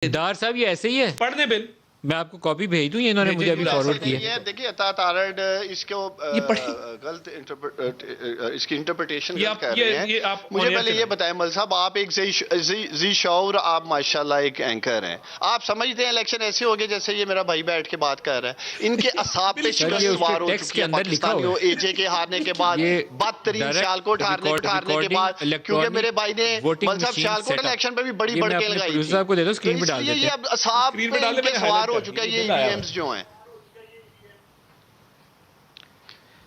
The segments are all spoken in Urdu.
ڈار صاحب یہ ایسے ہی ہے، پڑھ دیں بل. میں آپ کو کاپی بھیج دوں، انہوں نے مجھے ابھی فارورڈ کیا. دیکھیے عطا تارڑ اس کو غلط اس کی انٹرپریٹیشن غلط کر رہے ہیں. مجھے پہلے یہ بتائیں مل صاحب، آپ ایک ذی شعور، آپ ماشاءاللہ ایک اینکر ہیں. آپ سمجھتے ہیں الیکشن ایسے ہو گئے جیسے یہ میرا بھائی بیٹھ کے بات کر رہا ہے؟ ان کے اعصاب پہ شکست سوار ہو چکی ہے پاکستانیوں. اے جے کے ہارنے کے بعد، بدترین سیالکوٹ ہارنے کے بعد، کیونکہ میرے بھائی نے مل صاحب سیالکوٹ الیکشن پہ بھی بڑی بڑکیں لگائی تھی. تو اس لیے یہ اب اعصاب پہ ان کے سوار ہو چکا ہے یہ ای وی ایمز جو ہیں.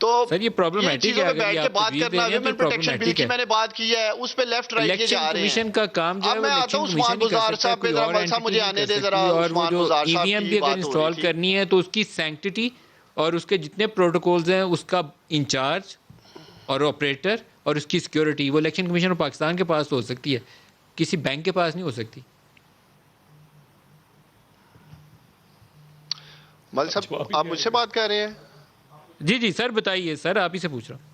تو سر یہ پرابلمٹک ہے، بیٹھ کے بات کرنا. ویمن پروٹیکشن بل کی میں نے بات کی ہے، اس پہ لیفٹ رائٹ یہ جا رہے ہیں. کمیشن کا کام جو ہے اب میں آتا ہوں عثمان گزار صاحب پہ، ذرا مل صاحب مجھے آنے دے ذرا. عثمان گزار ای صاحب وی ایم کی بھی اگر بات ہو انسٹال رہی تھی. کرنی ہے تو اس کی سینکٹیٹی اور اس کے جتنے پروٹوکولز ہیں، اس کا انچارج اور آپریٹر اور اس کی سیکیورٹی، وہ الیکشن کمیشن آف پاکستان کے پاس تو ہو سکتی ہے، کسی بینک کے پاس نہیں ہو سکتی. مل صاحب آپ مجھ سے بات کر رہے ہیں؟ جی سر بتائیے، سر آپ ہی سے پوچھ رہا ہوں.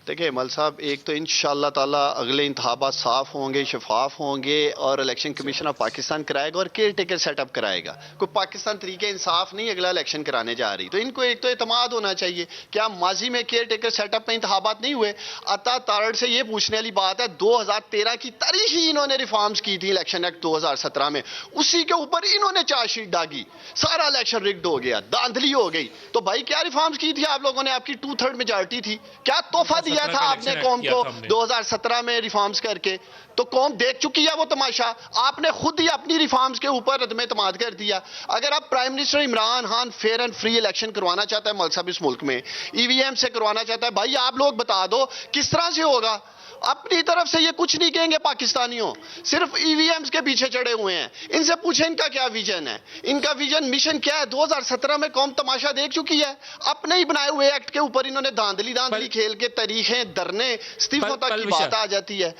دیکھیں مل صاحب، ایک تو انشاءاللہ تعالیٰ اگلے انتخابات صاف ہوں گے، شفاف ہوں گے، اور الیکشن کمیشن آف پاکستان کرائے گا اور کیئر ٹیکر سیٹ اپ کرائے گا. کوئی پاکستان طریقے انصاف نہیں اگلا الیکشن کرانے جا رہی. تو ان کو ایک تو اعتماد ہونا چاہیے. کیا ماضی میں کیئر ٹیکر سیٹ اپ میں انتخابات نہیں ہوئے؟ عطا تارڑ سے یہ پوچھنے والی بات ہے، 2013 کی تاریخی انہوں نے ریفارمز کی تھی الیکشن ایکٹ 2017 میں، اسی کے اوپر انہوں نے چارج شیٹ ڈالی. سارا الیکشن رگڈ ہو گیا، دھاندلی ہو گئی. تو بھائی کیا ریفارمز کی تھی آپ لوگوں نے؟ آپ کی 2/3 میجارٹی تھی. کیا تحفہ دیا تھا آپ نے قوم کو 2017 میں ریفارمز کر کے؟ تو قوم دیکھ چکی ہے وہ تماشا. آپ نے خود ہی اپنی ریفارمز کے اوپر عدم اعتماد کر دیا. اگر آپ prime minister Imran Khan fair and free election کروانا چاہتا ہے مل صاحب اس ملک میں، ای وی ایم سے کروانا چاہتا ہے، بھائی آپ لوگ بتا دو کس طرح سے ہوگا. اپنی طرف سے یہ کچھ نہیں کہیں گے پاکستانیوں، صرف ای وی ایمز کے پیچھے چڑے ہوئے ہیں. ان سے پوچھیں ان کا کیا ویژن ہے، ان کا ویژن مشن کیا ہے. 2017 میں قوم تماشا دیکھ چکی ہے. اپنے ہی بنائے ہوئے ایکٹ کے اوپر انہوں نے دھاندلی کھیل کے تاریخیں درنے استعفوں تک کی بات آ جاتی ہے.